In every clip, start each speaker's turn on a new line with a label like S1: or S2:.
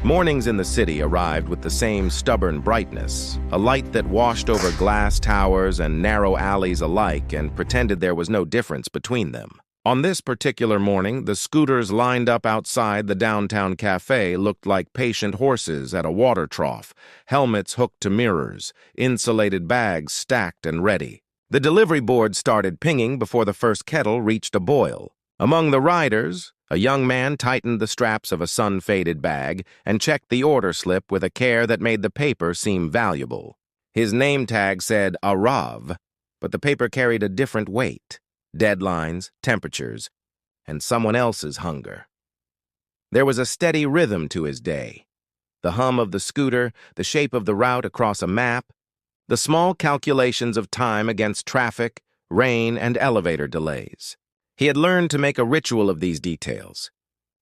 S1: Mornings in the city arrived with the same stubborn brightness, a light that washed over glass towers and narrow alleys alike and pretended there was no difference between them. On this particular morning, the scooters lined up outside the downtown cafe looked like patient horses at a water trough, helmets hooked to mirrors, insulated bags stacked and ready. The delivery board started pinging before the first kettle reached a boil. Among the riders, a young man tightened the straps of a sun-faded bag and checked the order slip with a care that made the paper seem valuable. His name tag said Arav, but the paper carried a different weight: deadlines, temperatures, and someone else's hunger. There was a steady rhythm to his day. The hum of the scooter, the shape of the route across a map, the small calculations of time against traffic, rain, and elevator delays. He had learned to make a ritual of these details.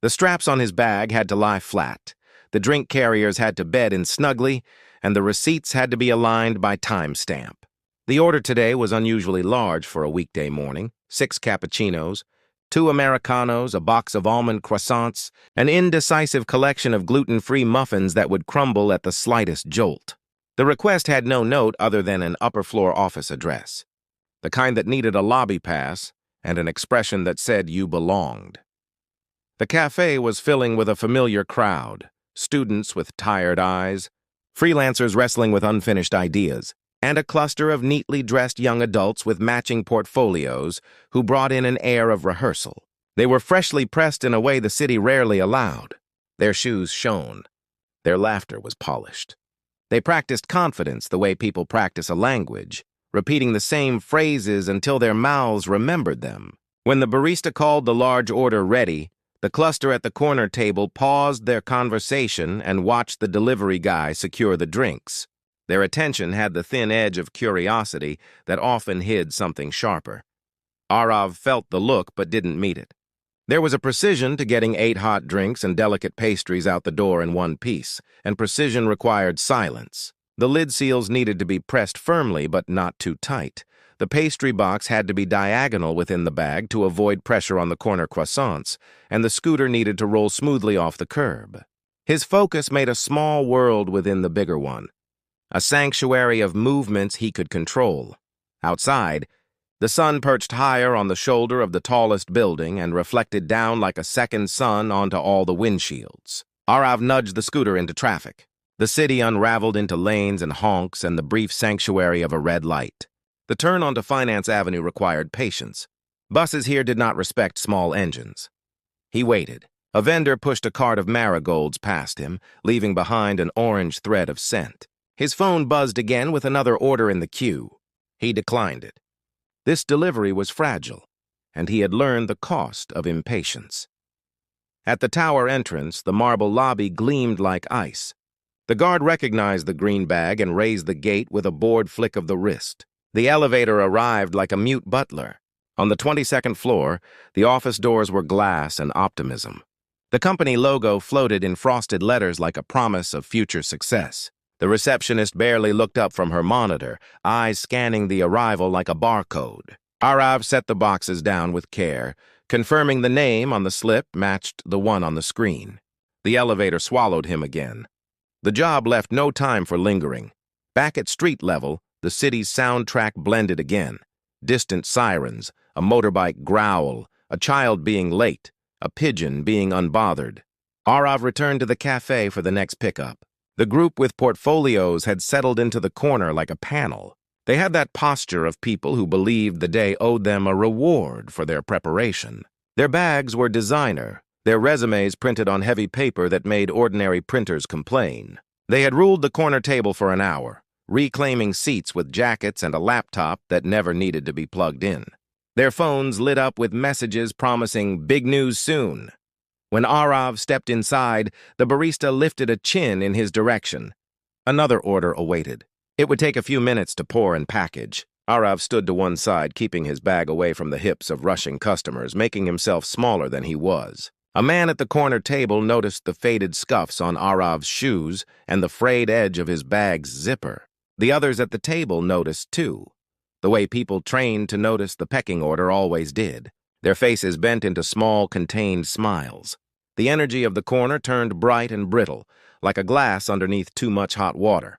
S1: The straps on his bag had to lie flat, the drink carriers had to bed in snugly, and the receipts had to be aligned by timestamp. The order today was unusually large for a weekday morning: 6 cappuccinos, 2 Americanos, a box of almond croissants, an indecisive collection of gluten-free muffins that would crumble at the slightest jolt. The request had no note other than an upper-floor office address, the kind that needed a lobby pass and an expression that said you belonged. The cafe was filling with a familiar crowd: students with tired eyes, freelancers wrestling with unfinished ideas, and a cluster of neatly dressed young adults with matching portfolios who brought in an air of rehearsal. They were freshly pressed in a way the city rarely allowed. Their shoes shone. Their laughter was polished. They practiced confidence the way people practice a language, repeating the same phrases until their mouths remembered them. When the barista called the large order ready, the cluster at the corner table paused their conversation and watched the delivery guy secure the drinks. Their attention had the thin edge of curiosity that often hid something sharper. Arav felt the look but didn't meet it. There was a precision to getting 8 hot drinks and delicate pastries out the door in one piece, and precision required silence. The lid seals needed to be pressed firmly but not too tight. The pastry box had to be diagonal within the bag to avoid pressure on the corner croissants, and the scooter needed to roll smoothly off the curb. His focus made a small world within the bigger one, a sanctuary of movements he could control. Outside, the sun perched higher on the shoulder of the tallest building and reflected down like a second sun onto all the windshields. Arav nudged the scooter into traffic. The city unraveled into lanes and honks and the brief sanctuary of a red light. The turn onto Finance Avenue required patience. Buses here did not respect small engines. He waited. A vendor pushed a cart of marigolds past him, leaving behind an orange thread of scent. His phone buzzed again with another order in the queue. He declined it. This delivery was fragile, and he had learned the cost of impatience. At the tower entrance, the marble lobby gleamed like ice. The guard recognized the green bag and raised the gate with a bored flick of the wrist. The elevator arrived like a mute butler. On the 22nd floor, the office doors were glass and optimism. The company logo floated in frosted letters like a promise of future success. The receptionist barely looked up from her monitor, eyes scanning the arrival like a barcode. Arav set the boxes down with care, confirming the name on the slip matched the one on the screen. The elevator swallowed him again. The job left no time for lingering. Back at street level, the city's soundtrack blended again. Distant sirens, a motorbike growl, a child being late, a pigeon being unbothered. Arav returned to the cafe for the next pickup. The group with portfolios had settled into the corner like a panel. They had that posture of people who believed the day owed them a reward for their preparation. Their bags were designer, their resumes printed on heavy paper that made ordinary printers complain. They had ruled the corner table for an hour, reclaiming seats with jackets and a laptop that never needed to be plugged in. Their phones lit up with messages promising big news soon. When Arav stepped inside, the barista lifted a chin in his direction. Another order awaited. It would take a few minutes to pour and package. Arav stood to one side, keeping his bag away from the hips of rushing customers, making himself smaller than he was. A man at the corner table noticed the faded scuffs on Arav's shoes and the frayed edge of his bag's zipper. The others at the table noticed, too, the way people trained to notice the pecking order always did. Their faces bent into small, contained smiles. The energy of the corner turned bright and brittle, like a glass underneath too much hot water.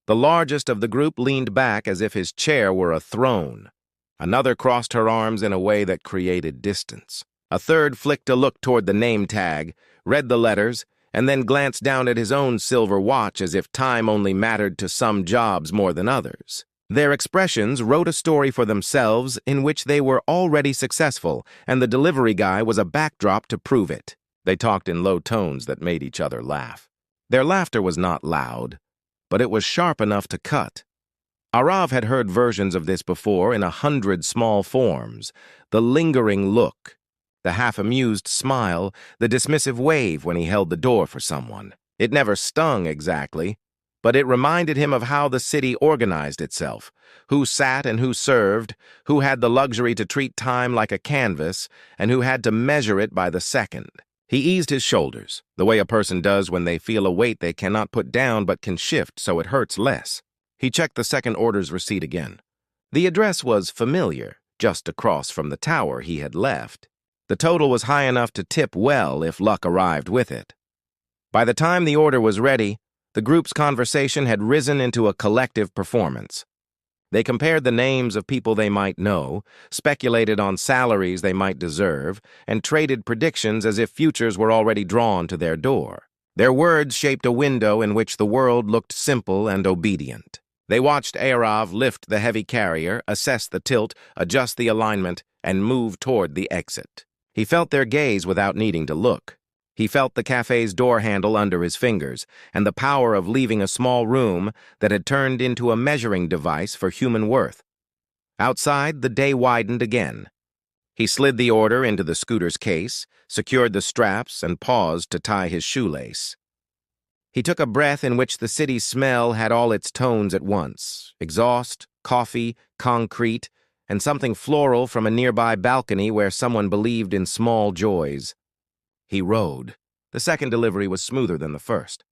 S1: The largest of the group leaned back as if his chair were a throne. Another crossed her arms in a way that created distance. A third flicked a look toward the name tag, read the letters, and then glanced down at his own silver watch as if time only mattered to some jobs more than others. Their expressions wrote a story for themselves in which they were already successful, and the delivery guy was a backdrop to prove it. They talked in low tones that made each other laugh. Their laughter was not loud, but it was sharp enough to cut. Arav had heard versions of this before in 100 small forms. The lingering look, the half-amused smile, the dismissive wave when he held the door for someone. It never stung exactly, but it reminded him of how the city organized itself, who sat and who served, who had the luxury to treat time like a canvas, and who had to measure it by the second. He eased his shoulders, the way a person does when they feel a weight they cannot put down but can shift so it hurts less. He checked the second order's receipt again. The address was familiar, just across from the tower he had left. The total was high enough to tip well if luck arrived with it. By the time the order was ready, the group's conversation had risen into a collective performance. They compared the names of people they might know, speculated on salaries they might deserve, and traded predictions as if futures were already drawn to their door. Their words shaped a window in which the world looked simple and obedient. They watched Arav lift the heavy carrier, assess the tilt, adjust the alignment, and move toward the exit. He felt their gaze without needing to look. He felt the cafe's door handle under his fingers, and the power of leaving a small room that had turned into a measuring device for human worth. Outside, the day widened again. He slid the order into the scooter's case, secured the straps, and paused to tie his shoelace. He took a breath in which the city's smell had all its tones at once: exhaust, coffee, concrete, and something floral from a nearby balcony where someone believed in small joys. He rode. The second delivery was smoother than the first.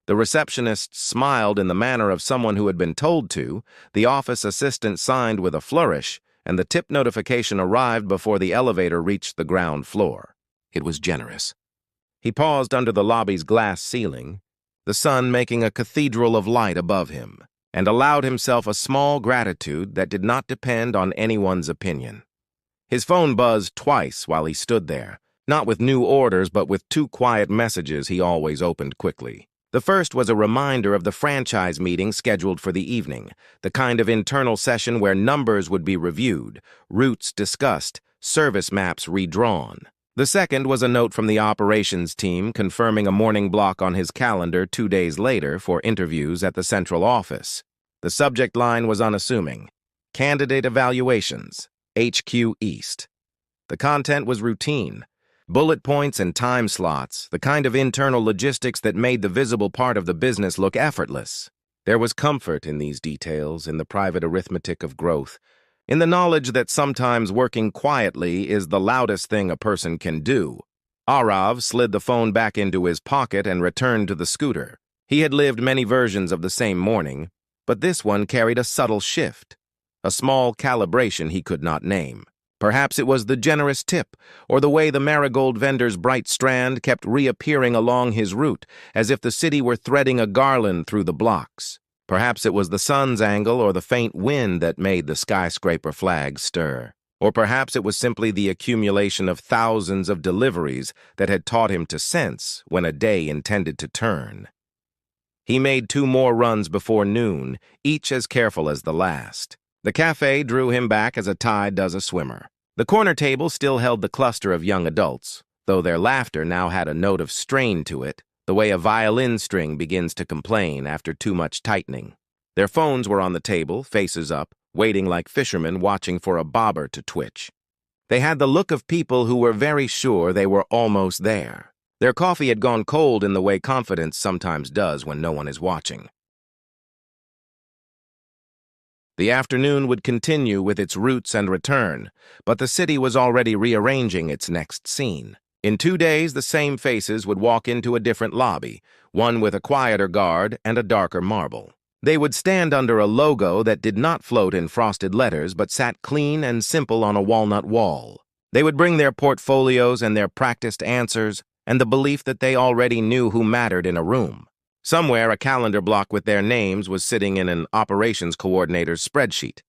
S1: The receptionist smiled in the manner of someone who had been told to, the office assistant signed with a flourish, and the tip notification arrived before the elevator reached the ground floor. It was generous. He paused under the lobby's glass ceiling, the sun making a cathedral of light above him, and allowed himself a small gratitude that did not depend on anyone's opinion. His phone buzzed twice while he stood there, not with new orders but with 2 quiet messages he always opened quickly. The first was a reminder of the franchise meeting scheduled for the evening, the kind of internal session where numbers would be reviewed, routes discussed, service maps redrawn. The second was a note from the operations team confirming a morning block on his calendar 2 days later for interviews at the central office. The subject line was unassuming: Candidate Evaluations, HQ East. The content was routine: bullet points and time slots, the kind of internal logistics that made the visible part of the business look effortless. There was comfort in these details, in the private arithmetic of growth, in the knowledge that sometimes working quietly is the loudest thing a person can do. Arav slid the phone back into his pocket and returned to the scooter. He had lived many versions of the same morning, but this one carried a subtle shift, a small calibration he could not name. Perhaps it was the generous tip, or the way the marigold vendor's bright strand kept reappearing along his route, as if the city were threading a garland through the blocks. Perhaps it was the sun's angle or the faint wind that made the skyscraper flag stir. Or perhaps it was simply the accumulation of thousands of deliveries that had taught him to sense when a day intended to turn. He made 2 more runs before noon, each as careful as the last. The cafe drew him back as a tide does a swimmer. The corner table still held the cluster of young adults, though their laughter now had a note of strain to it, the way a violin string begins to complain after too much tightening. Their phones were on the table, faces up, waiting like fishermen watching for a bobber to twitch. They had the look of people who were very sure they were almost there. Their coffee had gone cold in the way confidence sometimes does when no one is watching. The afternoon would continue with its routes and return, but the city was already rearranging its next scene. In 2 days, the same faces would walk into a different lobby, one with a quieter guard and a darker marble. They would stand under a logo that did not float in frosted letters but sat clean and simple on a walnut wall. They would bring their portfolios and their practiced answers and the belief that they already knew who mattered in a room. Somewhere, a calendar block with their names was sitting in an operations coordinator's spreadsheet,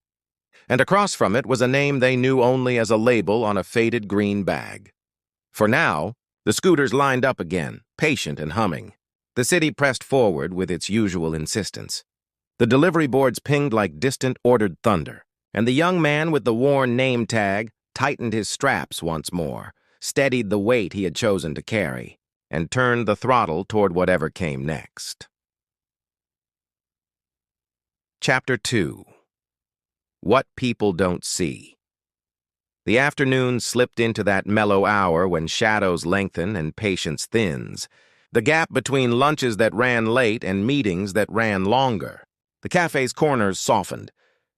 S1: and across from it was a name they knew only as a label on a faded green bag. For now, the scooters lined up again, patient and humming. The city pressed forward with its usual insistence. The delivery boards pinged like distant ordered thunder, and the young man with the worn name tag tightened his straps once more, steadied the weight he had chosen to carry, and turned the throttle toward whatever came next. Chapter 2. What People Don't See. The afternoon slipped into that mellow hour when shadows lengthen and patience thins, the gap between lunches that ran late and meetings that ran longer. The cafe's corners softened.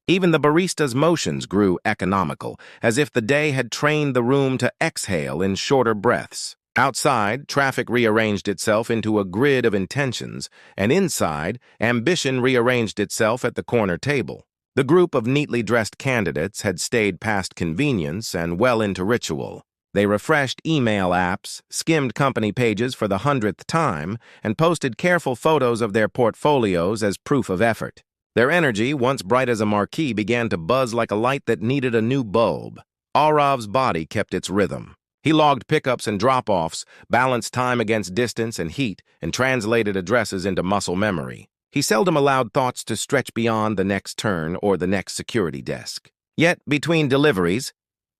S1: Even the barista's motions grew economical, as if the day had trained the room to exhale in shorter breaths. Outside, traffic rearranged itself into a grid of intentions, and inside, ambition rearranged itself at the corner table. The group of neatly dressed candidates had stayed past convenience and well into ritual. They refreshed email apps, skimmed company pages for the 100th time, and posted careful photos of their portfolios as proof of effort. Their energy, once bright as a marquee, began to buzz like a light that needed a new bulb. Arav's body kept its rhythm. He logged pickups and drop-offs, balanced time against distance and heat, and translated addresses into muscle memory. He seldom allowed thoughts to stretch beyond the next turn or the next security desk. Yet, between deliveries,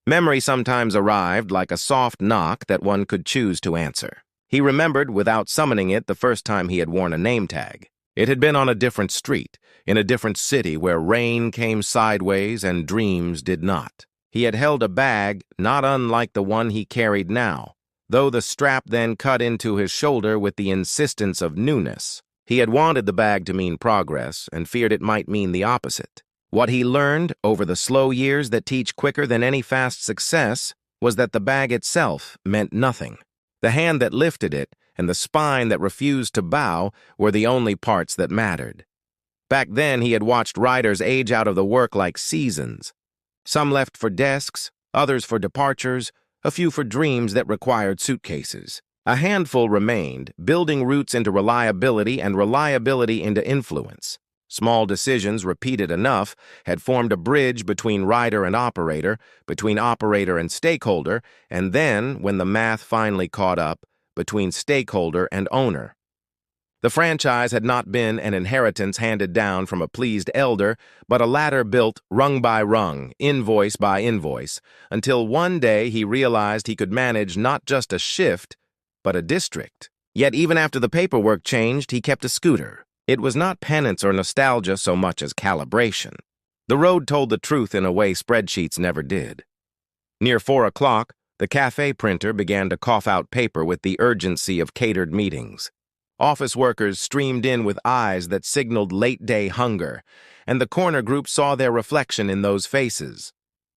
S1: memory sometimes arrived like a soft knock that one could choose to answer. He remembered without summoning it the first time he had worn a name tag. It had been on a different street, in a different city where rain came sideways and dreams did not. He had held a bag not unlike the one he carried now, though the strap then cut into his shoulder with the insistence of newness. He had wanted the bag to mean progress and feared it might mean the opposite. What he learned over the slow years that teach quicker than any fast success was that the bag itself meant nothing. The hand that lifted it and the spine that refused to bow were the only parts that mattered. Back then, he had watched riders age out of the work like seasons. Some left for desks, others for departures, a few for dreams that required suitcases. A handful remained, building roots into reliability and reliability into influence. Small decisions, repeated enough, had formed a bridge between rider and operator, between operator and stakeholder, and then, when the math finally caught up, between stakeholder and owner. The franchise had not been an inheritance handed down from a pleased elder, but a ladder built rung by rung, invoice by invoice, until one day he realized he could manage not just a shift, but a district. Yet even after the paperwork changed, he kept a scooter. It was not penance or nostalgia so much as calibration. The road told the truth in a way spreadsheets never did. Near 4 o'clock, the cafe printer began to cough out paper with the urgency of catered meetings. Office workers streamed in with eyes that signaled late-day hunger, and the corner group saw their reflection in those faces.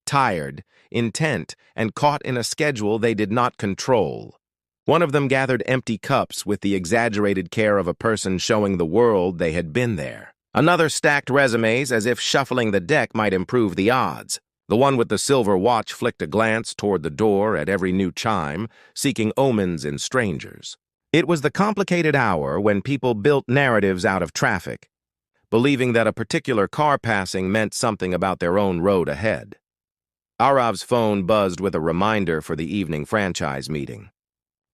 S1: Tired, intent, and caught in a schedule they did not control. One of them gathered empty cups with the exaggerated care of a person showing the world they had been there. Another stacked resumes as if shuffling the deck might improve the odds. The one with the silver watch flicked a glance toward the door at every new chime, seeking omens in strangers. It was the complicated hour when people built narratives out of traffic, believing that a particular car passing meant something about their own road ahead. Arav's phone buzzed with a reminder for the evening franchise meeting.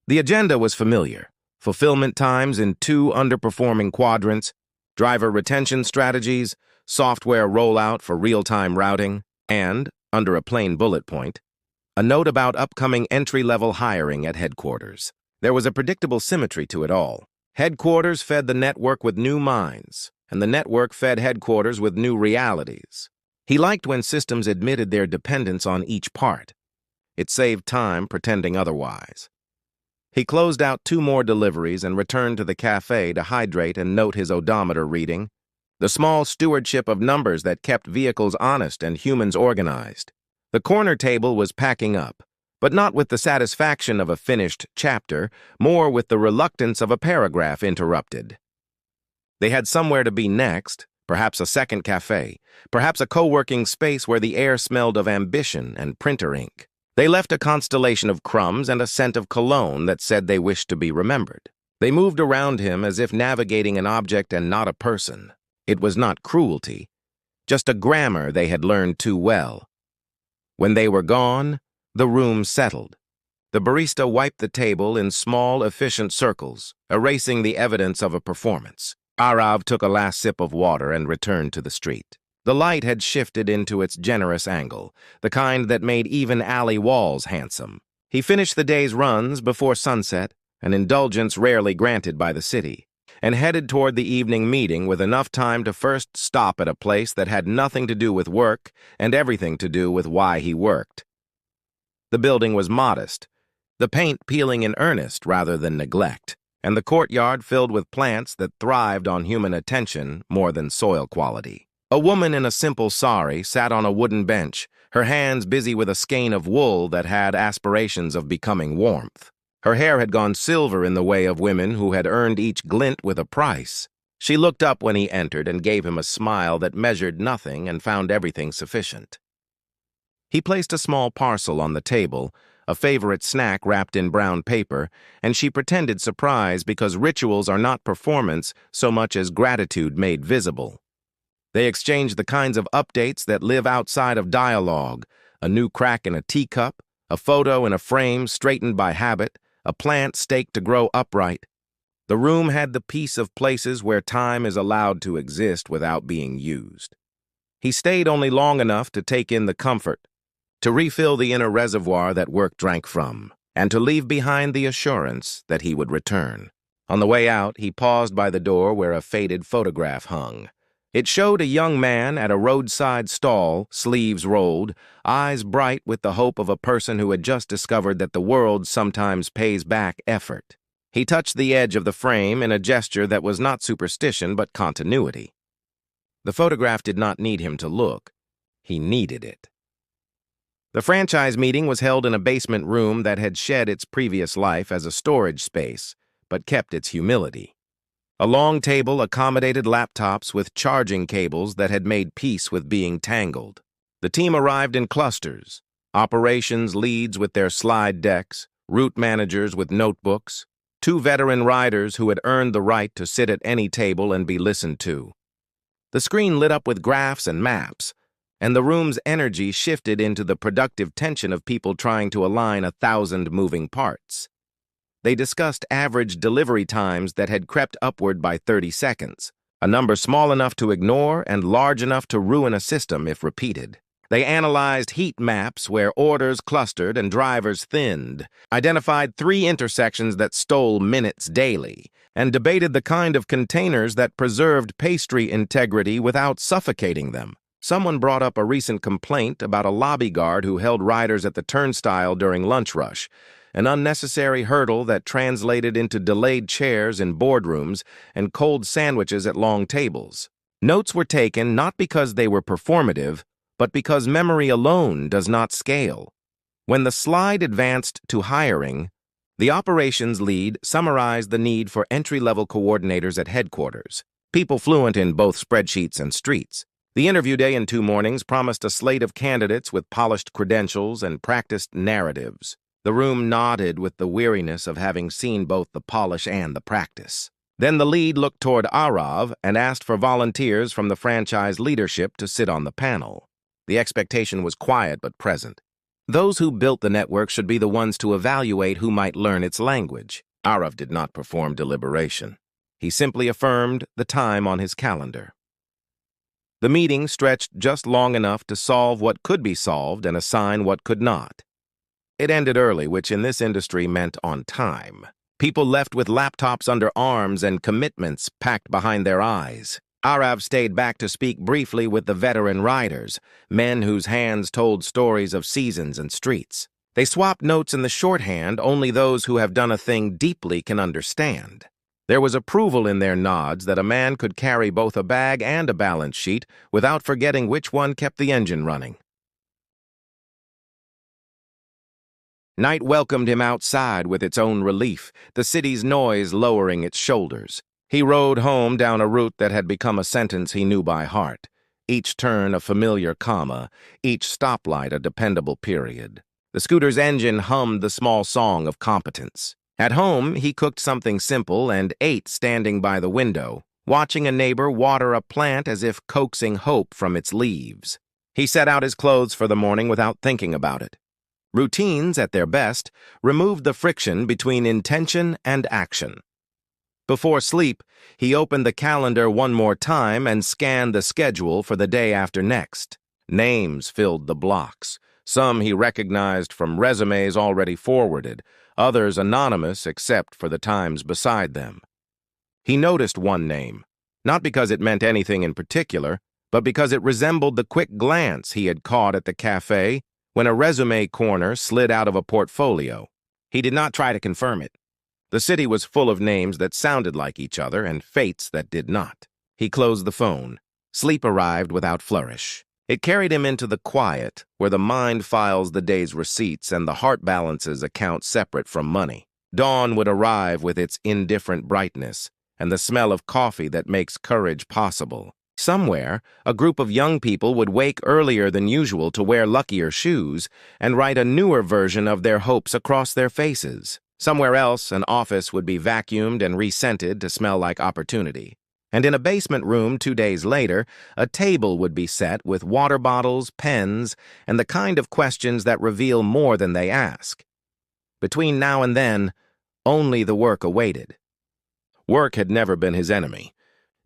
S1: The agenda was familiar: fulfillment times in 2 underperforming quadrants, driver retention strategies, software rollout for real-time routing, and, under a plain bullet point, a note about upcoming entry-level hiring at headquarters. There was a predictable symmetry to it all. Headquarters fed the network with new minds, and the network fed headquarters with new realities. He liked when systems admitted their dependence on each part. It saved time pretending otherwise. He closed out 2 more deliveries and returned to the cafe to hydrate and note his odometer reading, the small stewardship of numbers that kept vehicles honest and humans organized. The corner table was packing up, but not with the satisfaction of a finished chapter, more with the reluctance of a paragraph interrupted. They had somewhere to be next, perhaps a second cafe, perhaps a co-working space where the air smelled of ambition and printer ink. They left a constellation of crumbs and a scent of cologne that said they wished to be remembered. They moved around him as if navigating an object and not a person. It was not cruelty, just a grammar they had learned too well. When they were gone, the room settled. The barista wiped the table in small, efficient circles, erasing the evidence of a performance. Arav took a last sip of water and returned to the street. The light had shifted into its generous angle, the kind that made even alley walls handsome. He finished the day's runs before sunset, an indulgence rarely granted by the city, and headed toward the evening meeting with enough time to first stop at a place that had nothing to do with work and everything to do with why he worked. The building was modest, the paint peeling in earnest rather than neglect, and the courtyard filled with plants that thrived on human attention more than soil quality. A woman in a simple sari sat on a wooden bench, her hands busy with a skein of wool that had aspirations of becoming warmth. Her hair had gone silver in the way of women who had earned each glint with a price. She looked up when he entered and gave him a smile that measured nothing and found everything sufficient. He placed a small parcel on the table, a favorite snack wrapped in brown paper, and she pretended surprise because rituals are not performance so much as gratitude made visible. They exchanged the kinds of updates that live outside of dialogue, a new crack in a teacup, a photo in a frame straightened by habit, a plant staked to grow upright. The room had the peace of places where time is allowed to exist without being used. He stayed only long enough to take in the comfort, to refill the inner reservoir that work drank from, and to leave behind the assurance that he would return. On the way out, he paused by the door where a faded photograph hung. It showed a young man at a roadside stall, sleeves rolled, eyes bright with the hope of a person who had just discovered that the world sometimes pays back effort. He touched the edge of the frame in a gesture that was not superstition but continuity. The photograph did not need him to look. He needed it. The franchise meeting was held in a basement room that had shed its previous life as a storage space, but kept its humility. A long table accommodated laptops with charging cables that had made peace with being tangled. The team arrived in clusters, operations leads with their slide decks, route managers with notebooks, 2 veteran riders who had earned the right to sit at any table and be listened to. The screen lit up with graphs and maps, and the room's energy shifted into the productive tension of people trying to align 1,000 moving parts. They discussed average delivery times that had crept upward by 30 seconds, a number small enough to ignore and large enough to ruin a system if repeated. They analyzed heat maps where orders clustered and drivers thinned, identified 3 intersections that stole minutes daily, and debated the kind of containers that preserved pastry integrity without suffocating them. Someone brought up a recent complaint about a lobby guard who held riders at the turnstile during lunch rush, an unnecessary hurdle that translated into delayed chairs in boardrooms and cold sandwiches at long tables. Notes were taken not because they were performative, but because memory alone does not scale. When the slide advanced to hiring, the operations lead summarized the need for entry-level coordinators at headquarters, people fluent in both spreadsheets and streets. The interview day in 2 mornings promised a slate of candidates with polished credentials and practiced narratives. The room nodded with the weariness of having seen both the polish and the practice. Then the lead looked toward Arav and asked for volunteers from the franchise leadership to sit on the panel. The expectation was quiet but present. Those who built the network should be the ones to evaluate who might learn its language. Arav did not perform deliberation. He simply affirmed the time on his calendar. The meeting stretched just long enough to solve what could be solved and assign what could not. It ended early, which in this industry meant on time. People left with laptops under arms and commitments packed behind their eyes. Arav stayed back to speak briefly with the veteran riders, men whose hands told stories of seasons and streets. They swapped notes in the shorthand only those who have done a thing deeply can understand. There was approval in their nods that a man could carry both a bag and a balance sheet without forgetting which one kept the engine running. Night welcomed him outside with its own relief, the city's noise lowering its shoulders. He rode home down a route that had become a sentence he knew by heart, each turn a familiar comma, each stoplight a dependable period. The scooter's engine hummed the small song of competence. At home, he cooked something simple and ate standing by the window, watching a neighbor water a plant as if coaxing hope from its leaves. He set out his clothes for the morning without thinking about it. Routines, at their best, removed the friction between intention and action. Before sleep, he opened the calendar one more time and scanned the schedule for the day after next. Names filled the blocks. Some he recognized from resumes already forwarded, others anonymous except for the times beside them. He noticed one name, not because it meant anything in particular, but because it resembled the quick glance he had caught at the cafe when a resume corner slid out of a portfolio. He did not try to confirm it. The city was full of names that sounded like each other and fates that did not. He closed the phone. Sleep arrived without flourish. It carried him into the quiet, where the mind files the day's receipts and the heart balances accounts separate from money. Dawn would arrive with its indifferent brightness and the smell of coffee that makes courage possible. Somewhere, a group of young people would wake earlier than usual to wear luckier shoes and write a newer version of their hopes across their faces. Somewhere else, an office would be vacuumed and re-scented to smell like opportunity. And in a basement room 2 days later, a table would be set with water bottles, pens, and the kind of questions that reveal more than they ask. Between now and then, only the work awaited. Work had never been his enemy.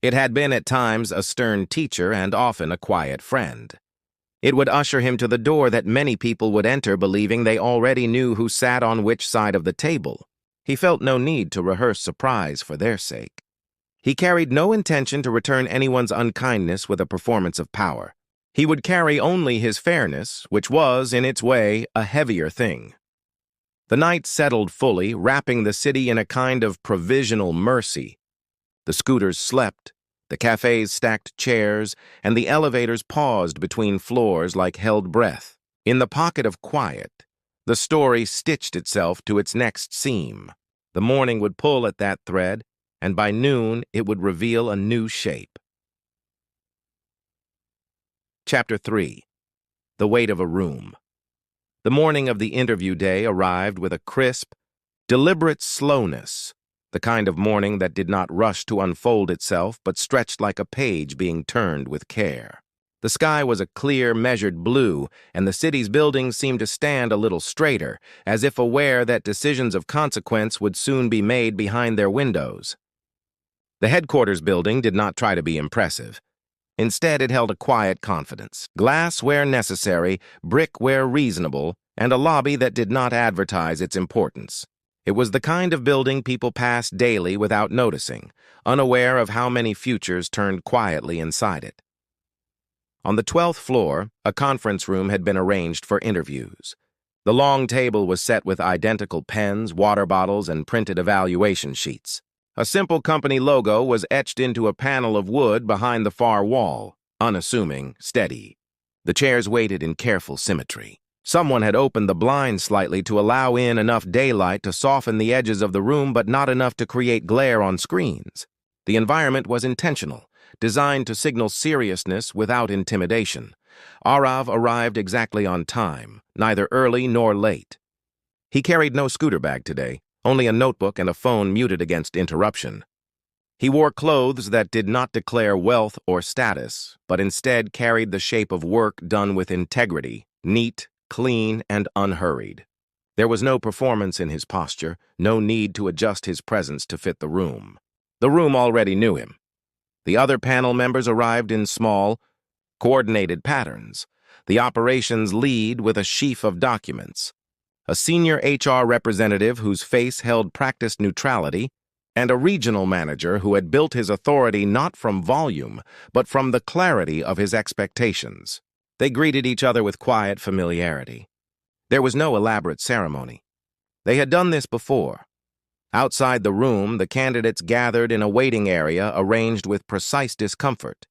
S1: It had been at times a stern teacher and often a quiet friend. It would usher him to the door that many people would enter believing they already knew who sat on which side of the table. He felt no need to rehearse surprise for their sake. He carried no intention to return anyone's unkindness with a performance of power. He would carry only his fairness, which was, in its way, a heavier thing. The night settled fully, wrapping the city in a kind of provisional mercy. The scooters slept, the cafes stacked chairs, and the elevators paused between floors like held breath. In the pocket of quiet, the story stitched itself to its next seam. The morning would pull at that thread, and by noon it would reveal a new shape. Chapter 3. The Weight of a Room. The morning of the interview day arrived with a crisp, deliberate slowness, the kind of morning that did not rush to unfold itself but stretched like a page being turned with care. The sky was a clear, measured blue, and the city's buildings seemed to stand a little straighter, as if aware that decisions of consequence would soon be made behind their windows. The headquarters building did not try to be impressive. Instead, it held a quiet confidence, glass where necessary, brick where reasonable, and a lobby that did not advertise its importance. It was the kind of building people passed daily without noticing, unaware of how many futures turned quietly inside it. On the 12th floor, a conference room had been arranged for interviews. The long table was set with identical pens, water bottles, and printed evaluation sheets. A simple company logo was etched into a panel of wood behind the far wall, unassuming, steady. The chairs waited in careful symmetry. Someone had opened the blinds slightly to allow in enough daylight to soften the edges of the room, but not enough to create glare on screens. The environment was intentional, designed to signal seriousness without intimidation. Arav arrived exactly on time, neither early nor late. He carried no scooter bag today, only a notebook and a phone muted against interruption. He wore clothes that did not declare wealth or status, but instead carried the shape of work done with integrity, neat, clean, and unhurried. There was no performance in his posture, no need to adjust his presence to fit the room. The room already knew him. The other panel members arrived in small, coordinated patterns. The operations lead with a sheaf of documents, a senior HR representative whose face held practiced neutrality, and a regional manager who had built his authority not from volume, but from the clarity of his expectations. They greeted each other with quiet familiarity. There was no elaborate ceremony. They had done this before. Outside the room, the candidates gathered in a waiting area arranged with precise discomfort.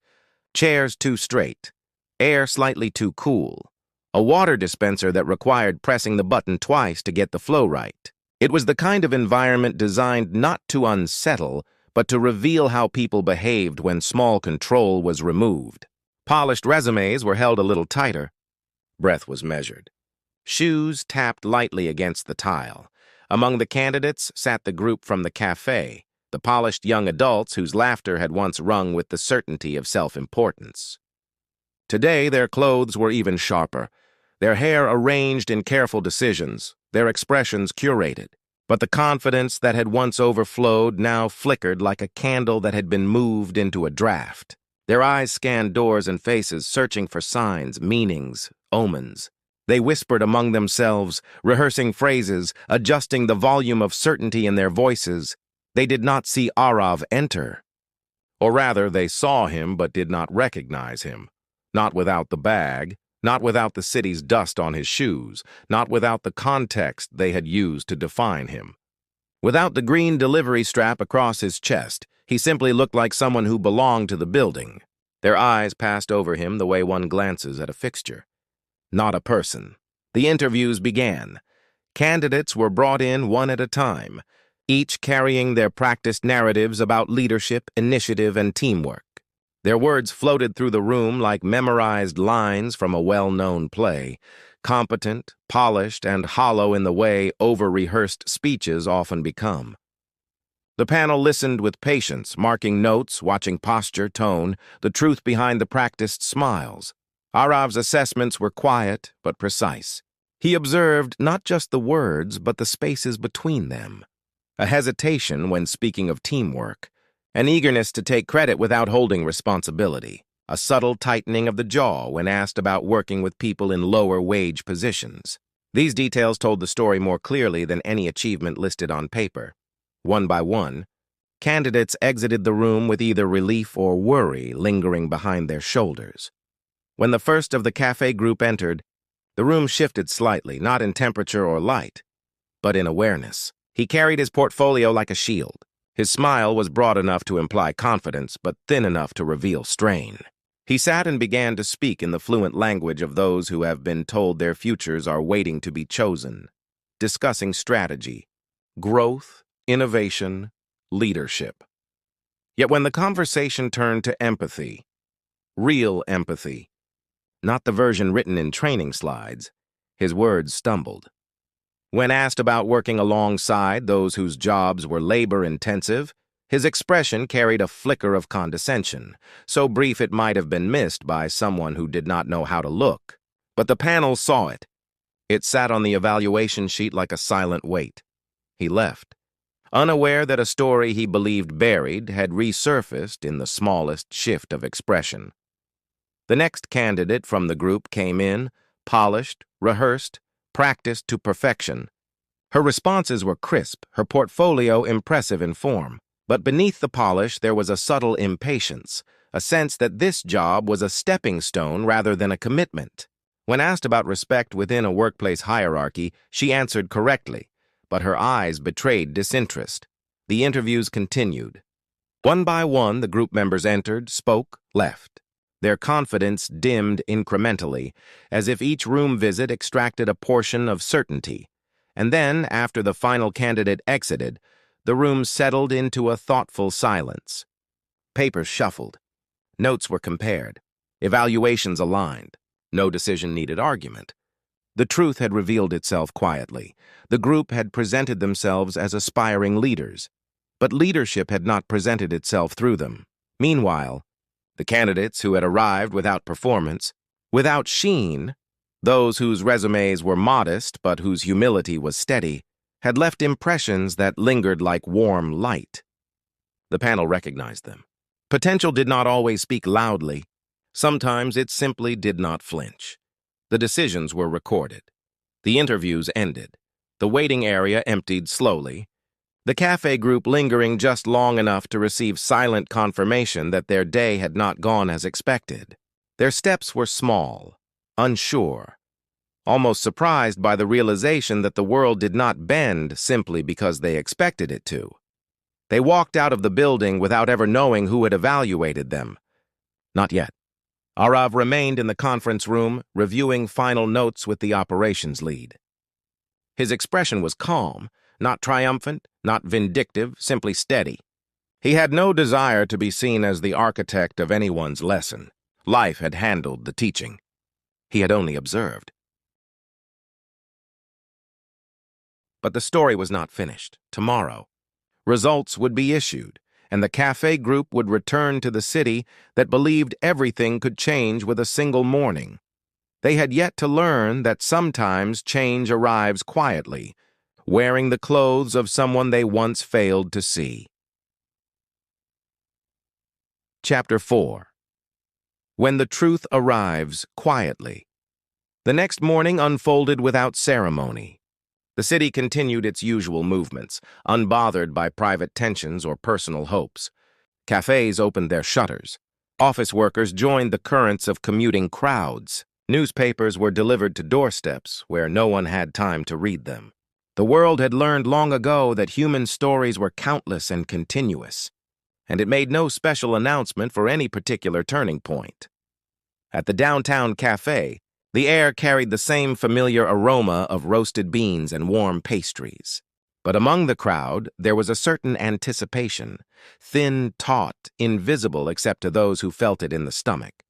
S1: Chairs too straight, air slightly too cool, a water dispenser that required pressing the button twice to get the flow right. It was the kind of environment designed not to unsettle, but to reveal how people behaved when small control was removed. Polished resumes were held a little tighter. Breath was measured. Shoes tapped lightly against the tile. Among the candidates sat the group from the cafe, the polished young adults whose laughter had once rung with the certainty of self-importance. Today, their clothes were even sharper, their hair arranged in careful decisions, their expressions curated. But the confidence that had once overflowed now flickered like a candle that had been moved into a draft. Their eyes scanned doors and faces, searching for signs, meanings, omens. They whispered among themselves, rehearsing phrases, adjusting the volume of certainty in their voices. They did not see Arav enter. Or rather, they saw him but did not recognize him. Not without the bag, not without the city's dust on his shoes, not without the context they had used to define him. Without the green delivery strap across his chest, he simply looked like someone who belonged to the building. Their eyes passed over him the way one glances at a fixture. Not a person. The interviews began. Candidates were brought in one at a time, each carrying their practiced narratives about leadership, initiative, and teamwork. Their words floated through the room like memorized lines from a well-known play, competent, polished, and hollow in the way over-rehearsed speeches often become. The panel listened with patience, marking notes, watching posture, tone, the truth behind the practiced smiles. Arav's assessments were quiet but precise. He observed not just the words, but the spaces between them. A hesitation when speaking of teamwork, an eagerness to take credit without holding responsibility, a subtle tightening of the jaw when asked about working with people in lower-wage positions. These details told the story more clearly than any achievement listed on paper. One by one, candidates exited the room with either relief or worry lingering behind their shoulders. When the first of the cafe group entered, the room shifted slightly, not in temperature or light, but in awareness. He carried his portfolio like a shield. His smile was broad enough to imply confidence, but thin enough to reveal strain. He sat and began to speak in the fluent language of those who have been told their futures are waiting to be chosen, discussing strategy, growth, innovation, leadership. Yet when the conversation turned to empathy, real empathy, not the version written in training slides, his words stumbled. When asked about working alongside those whose jobs were labor-intensive, his expression carried a flicker of condescension, so brief it might have been missed by someone who did not know how to look. But the panel saw it. It sat on the evaluation sheet like a silent weight. He left, unaware that a story he believed buried had resurfaced in the smallest shift of expression. The next candidate from the group came in, polished, rehearsed, practiced to perfection. Her responses were crisp, her portfolio impressive in form. But beneath the polish there was a subtle impatience, a sense that this job was a stepping stone rather than a commitment. When asked about respect within a workplace hierarchy, she answered correctly, but her eyes betrayed disinterest. The interviews continued. One by one, the group members entered, spoke, left. Their confidence dimmed incrementally, as if each room visit extracted a portion of certainty. And then, after the final candidate exited, the room settled into a thoughtful silence. Papers shuffled. Notes were compared. Evaluations aligned. No decision needed argument. The truth had revealed itself quietly. The group had presented themselves as aspiring leaders, but leadership had not presented itself through them. Meanwhile, the candidates who had arrived without performance, without sheen, those whose resumes were modest but whose humility was steady, had left impressions that lingered like warm light. The panel recognized them. Potential did not always speak loudly. Sometimes it simply did not flinch. The decisions were recorded. The interviews ended. The waiting area emptied slowly. The cafe group lingering just long enough to receive silent confirmation that their day had not gone as expected. Their steps were small, unsure, almost surprised by the realization that the world did not bend simply because they expected it to. They walked out of the building without ever knowing who had evaluated them. Not yet. Arav remained in the conference room, reviewing final notes with the operations lead. His expression was calm, not triumphant, not vindictive, simply steady. He had no desire to be seen as the architect of anyone's lesson. Life had handled the teaching. He had only observed. But the story was not finished. Tomorrow, results would be issued, and the cafe group would return to the city that believed everything could change with a single morning. They had yet to learn that sometimes change arrives quietly, wearing the clothes of someone they once failed to see. Chapter 4. When the truth arrives quietly. The next morning unfolded without ceremony. The city continued its usual movements, unbothered by private tensions or personal hopes. Cafes opened their shutters. Office workers joined the currents of commuting crowds. Newspapers were delivered to doorsteps where no one had time to read them. The world had learned long ago that human stories were countless and continuous, and it made no special announcement for any particular turning point. At the downtown cafe, the air carried the same familiar aroma of roasted beans and warm pastries. But among the crowd, there was a certain anticipation, thin, taut, invisible except to those who felt it in the stomach.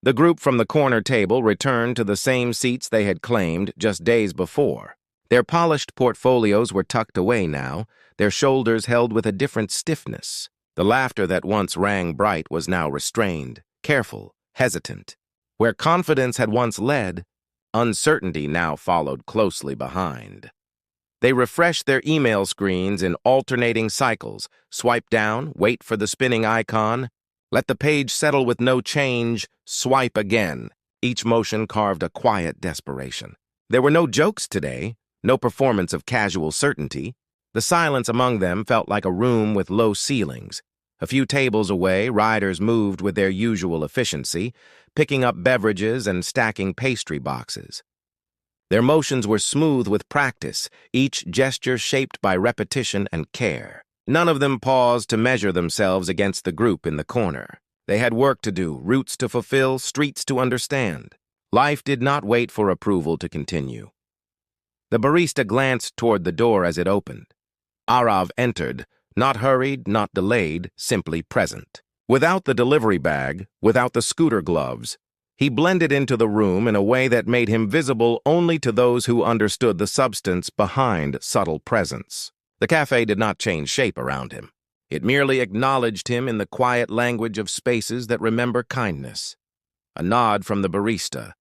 S1: The group from the corner table returned to the same seats they had claimed just days before. Their polished portfolios were tucked away now, their shoulders held with a different stiffness. The laughter that once rang bright was now restrained, careful, hesitant. Where confidence had once led, uncertainty now followed closely behind. They refreshed their email screens in alternating cycles, swipe down, wait for the spinning icon, let the page settle with no change, swipe again. Each motion carved a quiet desperation. There were no jokes today, no performance of casual certainty. The silence among them felt like a room with low ceilings. A few tables away, riders moved with their usual efficiency, picking up beverages and stacking pastry boxes. Their motions were smooth with practice, each gesture shaped by repetition and care. None of them paused to measure themselves against the group in the corner. They had work to do, routes to fulfill, streets to understand. Life did not wait for approval to continue. The barista glanced toward the door as it opened. Arav entered, not hurried, not delayed, simply present. Without the delivery bag, without the scooter gloves, he blended into the room in a way that made him visible only to those who understood the substance behind subtle presence. The cafe did not change shape around him. It merely acknowledged him in the quiet language of spaces that remember kindness. A nod from the barista,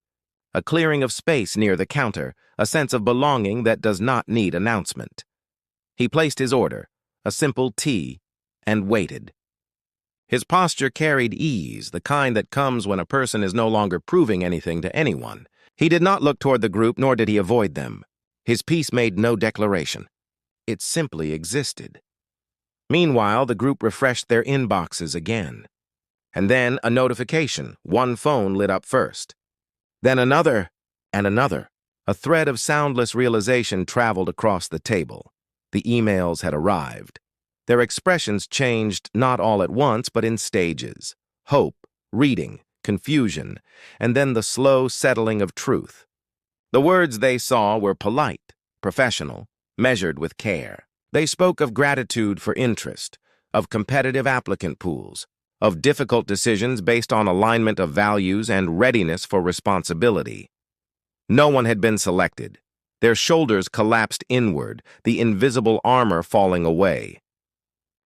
S1: a clearing of space near the counter, a sense of belonging that does not need announcement. He placed his order, a simple tea, and waited. His posture carried ease, the kind that comes when a person is no longer proving anything to anyone. He did not look toward the group, nor did he avoid them. His piece made no declaration. It simply existed. Meanwhile, the group refreshed their inboxes again. And then a notification, one phone lit up first. Then another, and another. A thread of soundless realization traveled across the table. The emails had arrived. Their expressions changed not all at once, but in stages. Hope, reading, confusion, and then the slow settling of truth. The words they saw were polite, professional, measured with care. They spoke of gratitude for interest, of competitive applicant pools, of difficult decisions based on alignment of values and readiness for responsibility. No one had been selected. Their shoulders collapsed inward, the invisible armor falling away.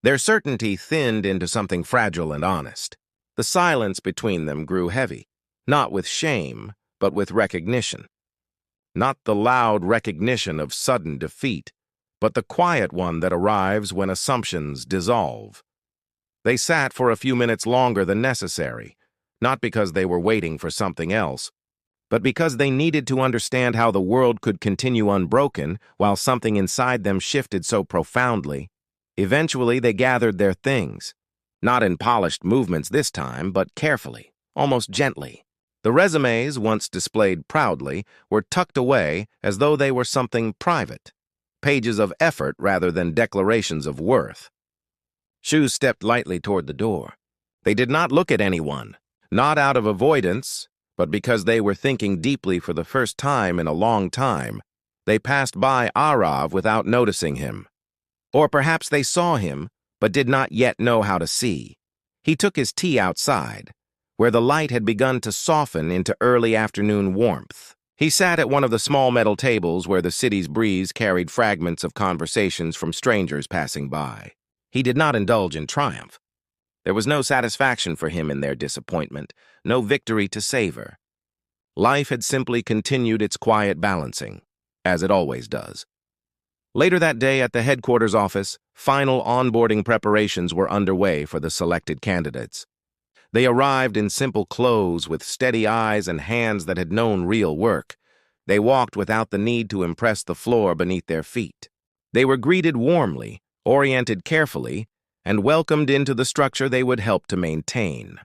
S1: Their certainty thinned into something fragile and honest. The silence between them grew heavy, not with shame, but with recognition. Not the loud recognition of sudden defeat, but the quiet one that arrives when assumptions dissolve. They sat for a few minutes longer than necessary, not because they were waiting for something else, but because they needed to understand how the world could continue unbroken while something inside them shifted so profoundly. Eventually, they gathered their things, not in polished movements this time, but carefully, almost gently. The resumes, once displayed proudly, were tucked away as though they were something private, pages of effort rather than declarations of worth. Shu stepped lightly toward the door. They did not look at anyone, not out of avoidance, but because they were thinking deeply for the first time in a long time. They passed by Arav without noticing him. Or perhaps they saw him, but did not yet know how to see. He took his tea outside, where the light had begun to soften into early afternoon warmth. He sat at one of the small metal tables where the city's breeze carried fragments of conversations from strangers passing by. He did not indulge in triumph. There was no satisfaction for him in their disappointment, no victory to savor. Life had simply continued its quiet balancing, as it always does. Later that day at the headquarters office, final onboarding preparations were underway for the selected candidates. They arrived in simple clothes with steady eyes and hands that had known real work. They walked without the need to impress the floor beneath their feet. They were greeted warmly, oriented carefully, and welcomed into the structure they would help to maintain.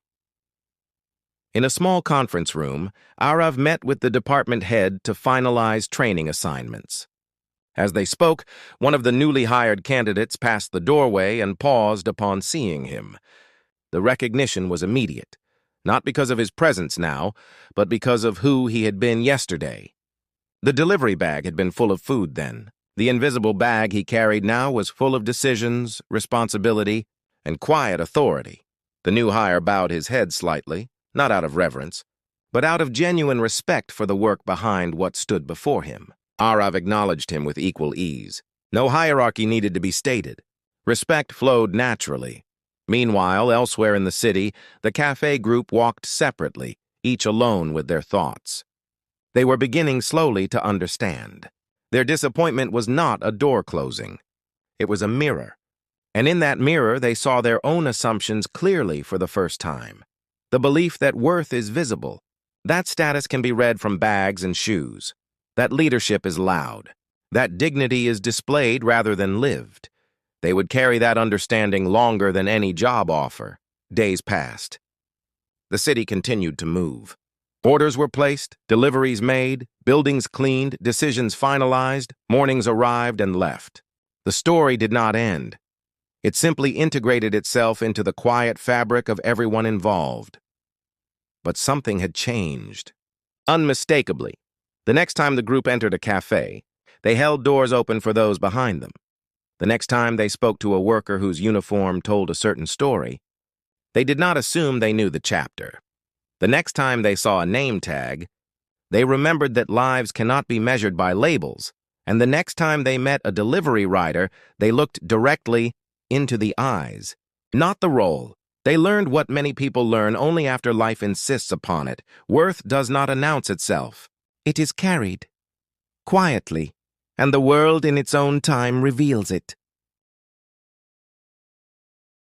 S1: In a small conference room, Arav met with the department head to finalize training assignments. As they spoke, one of the newly hired candidates passed the doorway and paused upon seeing him. The recognition was immediate, not because of his presence now, but because of who he had been yesterday. The delivery bag had been full of food then. The invisible bag he carried now was full of decisions, responsibility, and quiet authority. The new hire bowed his head slightly, not out of reverence, but out of genuine respect for the work behind what stood before him. Arav acknowledged him with equal ease. No hierarchy needed to be stated. Respect flowed naturally. Meanwhile, elsewhere in the city, the cafe group walked separately, each alone with their thoughts. They were beginning slowly to understand. Their disappointment was not a door closing. It was a mirror. And in that mirror, they saw their own assumptions clearly for the first time. The belief that worth is visible. That status can be read from bags and shoes. That leadership is loud. That dignity is displayed rather than lived. They would carry that understanding longer than any job offer. Days passed. The city continued to move. Orders were placed, deliveries made, buildings cleaned, decisions finalized, mornings arrived and left. The story did not end. It simply integrated itself into the quiet fabric of everyone involved. But something had changed. Unmistakably, the next time the group entered a cafe, they held doors open for those behind them. The next time they spoke to a worker whose uniform told a certain story, they did not assume they knew the chapter. The next time they saw a name tag, they remembered that lives cannot be measured by labels, and the next time they met a delivery rider, they looked directly into the eyes, not the role. They learned what many people learn only after life insists upon it. Worth does not announce itself. It is carried, quietly, and the world in its own time reveals it.